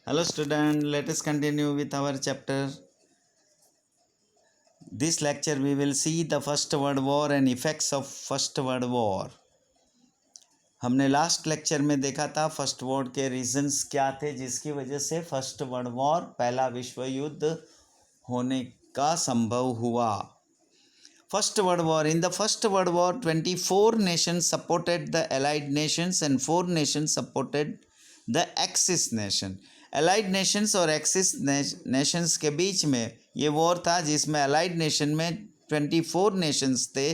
Hello student, let us continue with our chapter. This lecture we will see the First World War and effects of First World War. हमने last lecture में देखा था first war के reasons क्या थे जिसकी वजह से फर्स्ट वर्ल्ड वॉर पहला विश्व युद्ध होने का संभव हुआ. First World War. In the First World War, 24 nations supported the Allied nations and 4 nations supported the Axis nation. Allied nations और Axis nations के बीच में ये वॉर था जिसमें Allied nation में 24 nations थे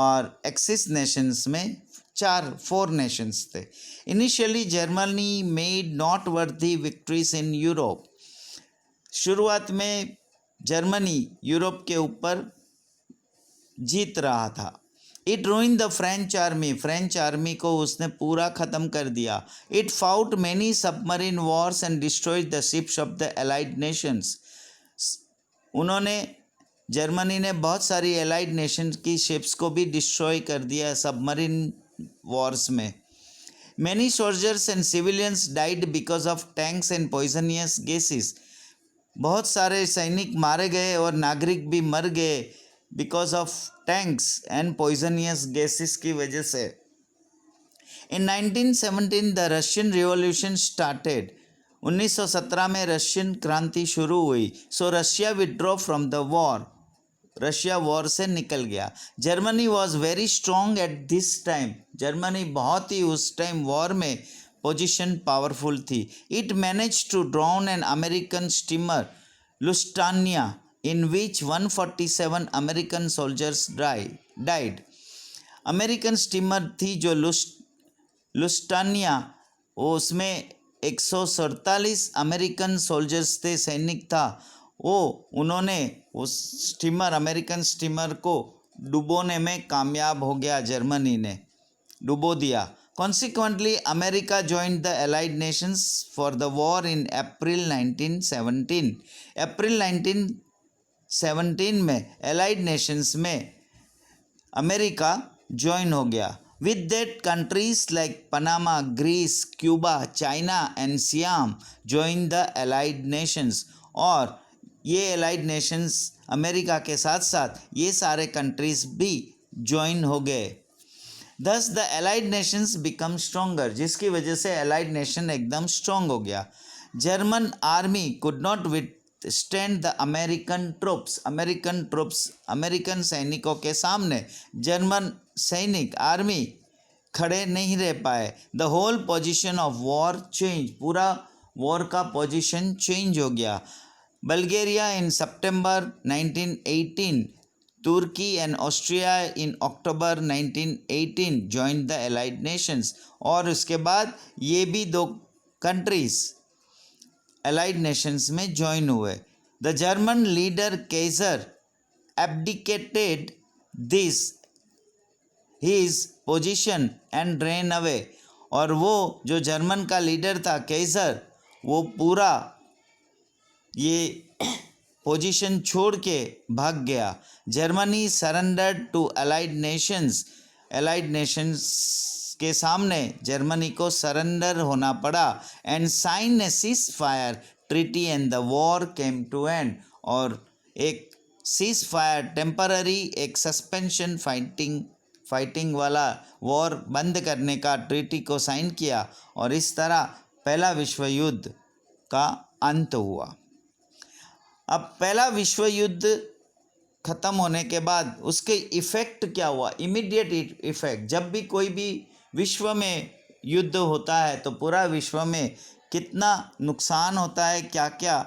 और Axis nations में 4 nations थे. Initially, Germany made noteworthy victories in Europe. शुरुआत में जर्मनी यूरोप के ऊपर जीत रहा था. It रूइन the French army, French army को उसने पूरा ख़त्म कर दिया. It fought many submarine Wars and destroyed the ships of the allied Nations. उन्होंने जर्मनी ने बहुत सारी एलाइड नेशन की शिप्स को भी डिस्ट्रॉय कर दिया सबमरीन वॉर्स में. Many soldiers and civilians died because of tanks and poisonous gases. बहुत सारे सैनिक मारे गए और नागरिक भी मर गए because of tanks and poisonous gases की वजह से. In 1917 the Russian revolution started. 1917 में रशियन क्रांति शुरू हुई. So Russia withdraw from the war. Russia war से निकल गया. Germany was very strong at this time. Germany बहुत ही उस टाइम वॉर में पोजीशन पावरफुल थी. It manage to drown an American steamer Lusitania in which 147 American soldiers died. American steamer थी जो लुस्टानिया, वो उसमें 147 अमेरिकन सोल्जर्स थे, सैनिक था. उन्होंने उस स्टीमर अमेरिकन स्टीमर को डुबोने में कामयाब हो गया. जर्मनी ने डुबो दिया. Consequently, America joined the Allied Nations for the war in April 1917. अप्रैल 1917 में एलाइड नेशंस में अमेरिका ज्वाइन हो गया. With that countries like Panama, Greece, Cuba, China and Siam join the allied nations. और ये एलाइड नेशंस अमेरिका के साथ साथ ये सारे कंट्रीज भी ज्वाइन हो गए. Thus the allied nations become stronger, जिसकी वजह से allied nation एकदम strong हो गया. German army could not withstand the American troops. American सैनिकों के सामने जर्मन सैनिक आर्मी खड़े नहीं रह पाए. The whole position of war change. पूरा वॉर का पोजीशन चेंज हो गया. Bulgaria in September 1918, Turkey and Austria in October 1918 joined the Allied Nations. और उसके बाद ये भी 2 कंट्रीज Allied Nations में ज्वाइन हुए. The German leader Kaiser abdicated his position and ran away. और वो जो जर्मन का लीडर था कैसर, वो पूरा ये पोजीशन छोड़ के भाग गया. Germany surrendered to allied nations. Allied nations के सामने जर्मनी को सरेंडर होना पड़ा. And sign a ceasefire treaty and the war came to end. और एक सीज फायर टेम्पररी, एक सस्पेंशन फाइटिंग वाला वॉर बंद करने का ट्रीटी को साइन किया और इस तरह पहला विश्व युद्ध का अंत हुआ. अब पहला विश्व युद्ध ख़त्म होने के बाद उसके इफ़ेक्ट क्या हुआ, इमीडिएट इफ़ेक्ट. जब भी कोई भी विश्व में युद्ध होता है तो पूरा विश्व में कितना नुकसान होता है, क्या क्या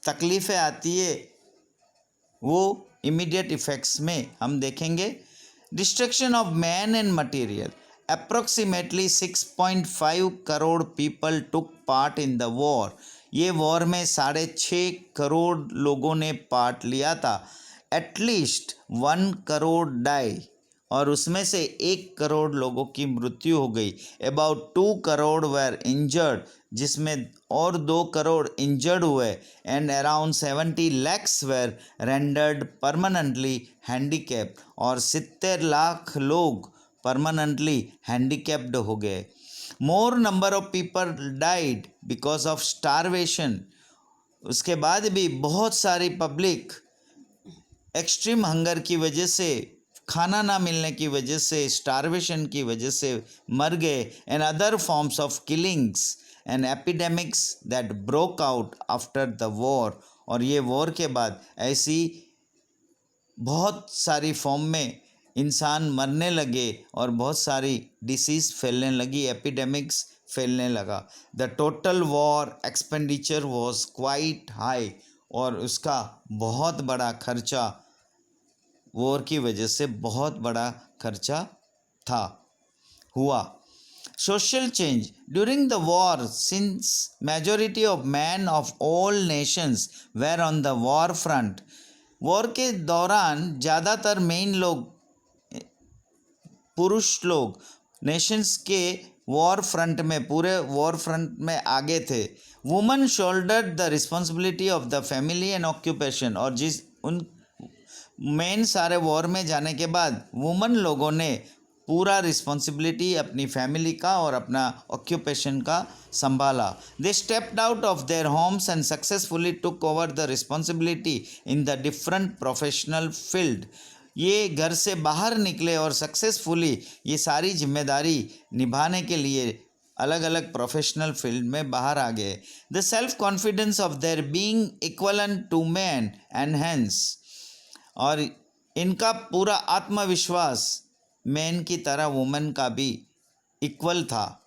तकलीफ़ें आती है, वो इमीडिएट इफ़ेक्ट्स में हम देखेंगे. Destruction of man and material. Approximately 6.5 crore people took part in the war. ये वॉर में 6.5 करोड़ लोगों ने पार्ट लिया था. एटलीस्ट 1 करोड़ डाई, और उसमें से 1 करोड़ लोगों की मृत्यु हो गई. अबाउट 2 करोड़ वेर इंजर्ड, जिसमें और 2 करोड़ इंजर्ड हुए. And around 70 lakhs were rendered permanently handicapped. और 70 लाख लोग परमानेंटली हैंडीकैप्ड हो गए. More number of people died because of starvation, उसके बाद भी बहुत सारी पब्लिक एक्सट्रीम हंगर की वजह से, खाना ना मिलने की वजह से, स्टारवेशन की वजह से मर गए, and other forms of killings and epidemics that broke out after the war. और ये वॉर के बाद ऐसी बहुत सारी फॉर्म में इंसान मरने लगे और बहुत सारी डिसीज़ फैलने लगी, एपिडेमिक्स फैलने लगा। The total war expenditure was quite high, और उसका बहुत बड़ा खर्चा, वॉर की वजह से बहुत बड़ा खर्चा हुआ। Social change during the war, since majority of men of all nations were on the war front, war के दौरान ज़्यादातर मेन लोग, पुरुष लोग नेशंस के वॉर फ्रंट में, पूरे वॉर फ्रंट में आगे थे। Woman shouldered the responsibility of the family and occupation, और जिस उन मेन सारे वॉर में जाने के बाद वुमन लोगों ने पूरा रिस्पॉन्सिबिलिटी अपनी फैमिली का और अपना ऑक्यूपेशन का संभाला। They stepped out of their homes and successfully took over the responsibility in the different professional field. ये घर से बाहर निकले और सक्सेसफुली ये सारी जिम्मेदारी निभाने के लिए अलग अलग प्रोफेशनल फील्ड में बाहर आ गए। The self confidence of their being equivalent to man and hence, और इनका पूरा आत्मविश्वास मैन की तरह वुमेन का भी इक्वल था।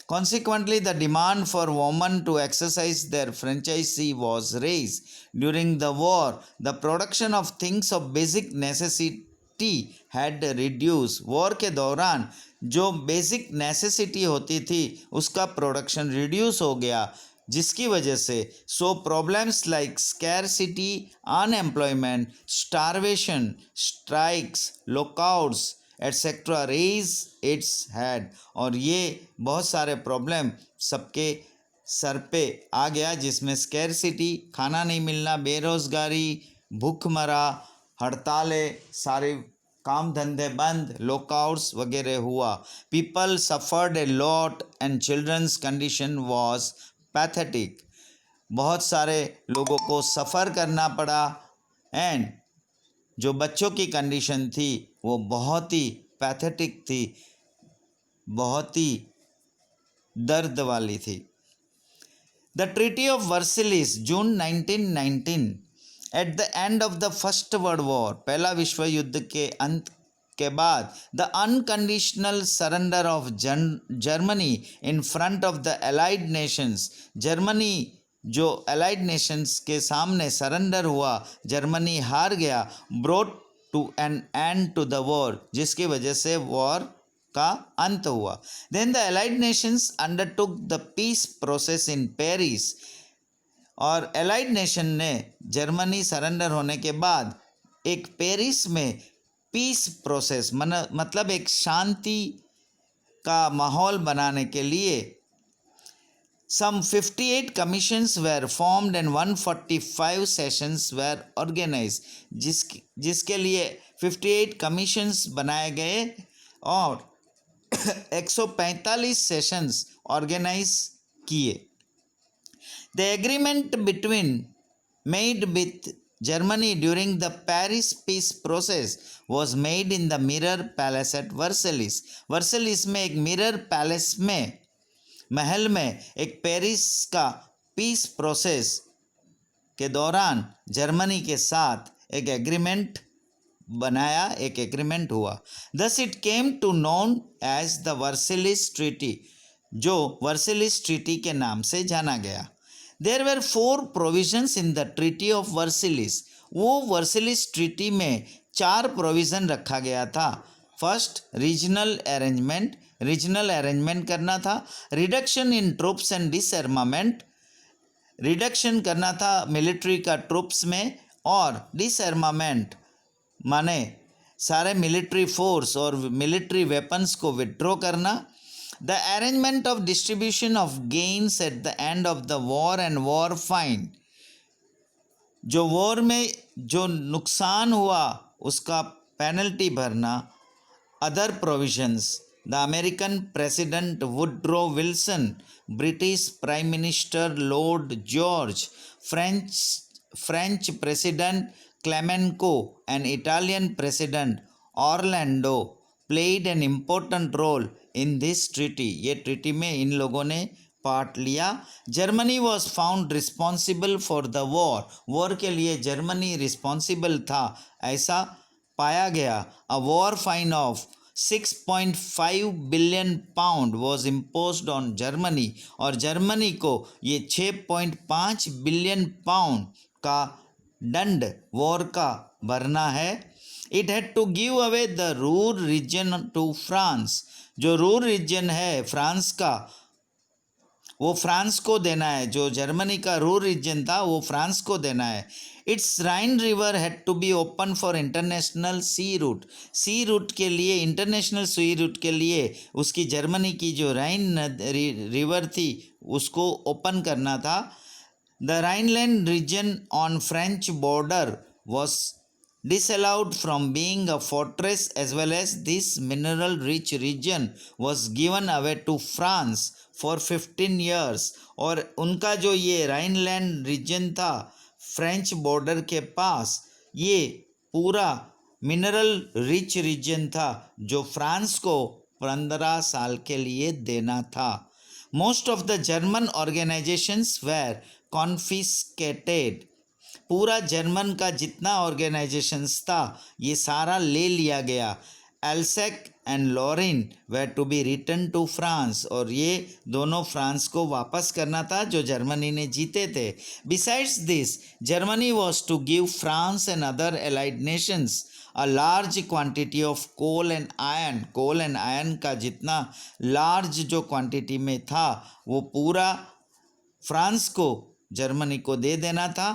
Consequently, the demand for women to exercise their franchisee was raised. During the war, the production of things of basic necessity had reduced. War के दौरान जो बेसिक नेसेसिटी होती थी उसका प्रोडक्शन रिड्यूस हो गया, जिसकी वजह से problems like scarcity, unemployment, starvation, strikes, lockouts etcetera raise its head, और ये बहुत सारे प्रॉब्लम सबके सर पे आ गया, जिसमें स्कैरसिटी, खाना नहीं मिलना, बेरोज़गारी, भूखमरा, हड़तालें, सारे काम धंधे बंद, लॉकआउट्स वगैरह हुआ। People suffered a lot and children's condition was pathetic, बहुत सारे लोगों को सफ़र करना पड़ा, एंड जो बच्चों की कंडीशन थी वो बहुत ही पैथेटिक थी, बहुत ही दर्द वाली थी। The treaty of Versailles, June 1919, at the end of the first world war, पहला विश्व युद्ध के अंत के बाद, the unconditional surrender of Germany in front of the allied nations, Germany जो एलाइड नेशंस के सामने सरेंडर हुआ, जर्मनी हार गया, brought to an end to the war, जिसकी वजह से वॉर का अंत हुआ। Then the allied nations undertook the peace process in Paris, और एलाइड नेशन ने जर्मनी सरेंडर होने के बाद एक पेरिस में पीस प्रोसेस मतलब एक शांति का माहौल बनाने के लिए some 58 commissions were formed and 145 sessions were organized, जिसके लिए 58 कमीशंस बनाए गए और 145 सेशंस ऑर्गेनाइज किए। The agreement between made with Germany during the Paris peace process was made in the Mirror Palace at Versailles. Versailles में एक mirror palace में, महल में, एक पेरिस का पीस प्रोसेस के दौरान जर्मनी के साथ एक एग्रीमेंट बनाया, एक एग्रीमेंट हुआ। Thus it came to known as the Versailles treaty, जो वर्सिलिस ट्रीटी के नाम से जाना गया। There were 4 provisions in the treaty of Versailles, वो वर्सिलिस ट्रीटी में 4 प्रोविज़न रखा गया था। First, regional arrangement, regional arrangement करना था। Reduction in troops and disarmament, reduction करना था मिलिट्री का ट्रूप्स में, और डिसआर्मामेंट माने सारे मिलिट्री फोर्स और मिलिट्री वेपन्स को विड्रॉ करना। The arrangement of distribution of gains eight the end of the war and war fine, जो वॉर में जो नुकसान हुआ उसका पेनल्टी भरना। Other provisions, the American President Woodrow Wilson, British Prime Minister Lord George, French President Clemenceau, and Italian President Orlando played an important role in this treaty. ये treaty में इन लोगों ने पार्ट लिया. Germany was found responsible for the war के लिए Germany responsible था ऐसा पाया गया. A war fine of 6.5 billion pound was imposed on Germany, और जर्मनी को ये 6.5 बिलियन पाउंड का दंड वॉर का भरना है. It had to give away the Ruhr region to France. जो रूर रीजन है फ्रांस का वो फ्रांस को देना है. जो जर्मनी का रूर रीजन था वो फ्रांस को देना है. Its Rhine river had to be open for international sea route के लिए, इंटरनेशनल सी रूट के लिए उसकी जर्मनी की जो राइन रिवर थी उसको ओपन करना था. The Rhineland region on French border was disallowed from being a fortress, as well as this mineral rich region was given away to France for 15 years. और उनका जो ये राइनलैंड रीजन था फ्रेंच बॉर्डर के पास, ये पूरा मिनरल रिच रीजन था जो फ्रांस को 15 साल के लिए देना था. Most of the German organisations were confiscated. पूरा जर्मन का जितना ऑर्गेनाइजेशंस था ये सारा ले लिया गया. Alsace and Lorraine were to be return to France, और ये दोनों फ्रांस को वापस करना था जो जर्मनी ने जीते थे. Besides this Germany was to give France and other allied nations a large quantity of coal and iron. Coal and iron का जितना लार्ज जो क्वांटिटी में था वो पूरा फ्रांस को जर्मनी को दे देना था.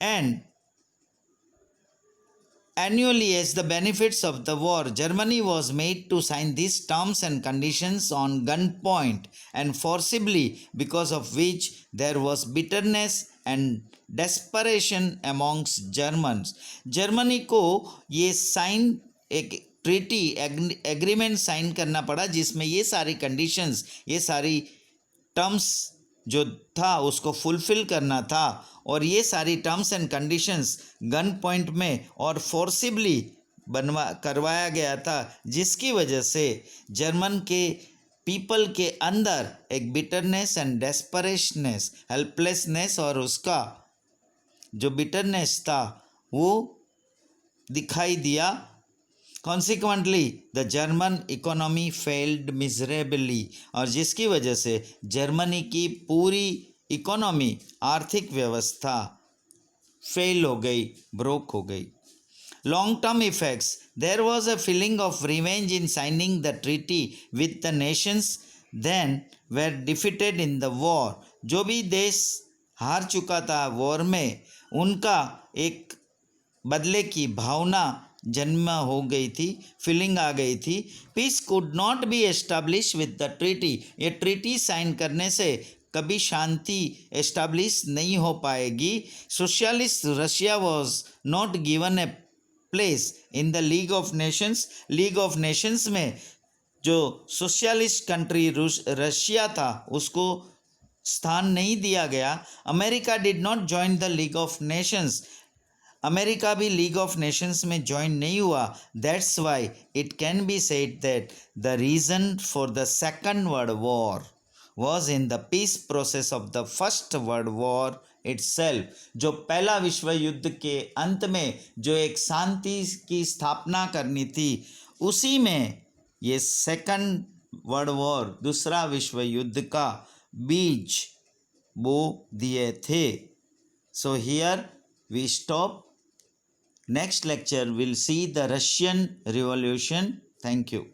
And annually, as the benefits of the war, Germany was made to sign these terms and conditions on gunpoint and forcibly, because of which there was bitterness and desperation amongst Germans. Germany को ये sign एक treaty agreement sign करना पड़ा जिसमें ये सारी conditions, ये सारी टर्म्स जो था उसको फुलफिल करना था. और ये सारी terms and conditions gun point में और फोर्सिबली करवाया गया था, जिसकी वजह से जर्मन के पीपल के अंदर एक बिटरनेस एंड डेस्परेशनेस, हेल्पलेसनेस, और उसका जो बिटरनेस था वो दिखाई दिया. Consequently the German economy failed miserably, और जिसकी वजह से जर्मनी की पूरी इकोनॉमी, आर्थिक व्यवस्था फेल हो गई, ब्रोक हो गई. Long term effects. There was a feeling of revenge in signing the treaty with the nations then were defeated in the war. जो भी देश हार चुका था वॉर में, उनका एक बदले की भावना जन्म हो गई थी, फीलिंग आ गई थी. Peace could not be establish with the treaty. ये ट्रीटी साइन करने से कभी शांति एस्टैब्लिश नहीं हो पाएगी. Socialist Russia was not given a place in the League of Nations. League of Nations में जो सोशलिस्ट कंट्री रशिया था उसको स्थान नहीं दिया गया. America did not join the League of Nations. America भी लीग ऑफ नेशंस में ज्वाइन नहीं हुआ. That's why it can be said that the reason for the second world war was in the peace process of the first world war itself. जो पहला विश्व युद्ध के अंत में जो एक शांति की स्थापना करनी थी, उसी में ये सेकंड वर्ल्ड वॉर, दूसरा विश्व युद्ध का बीज बो दिए थे. So here we stop. Next lecture we'll see the Russian Revolution. Thank you.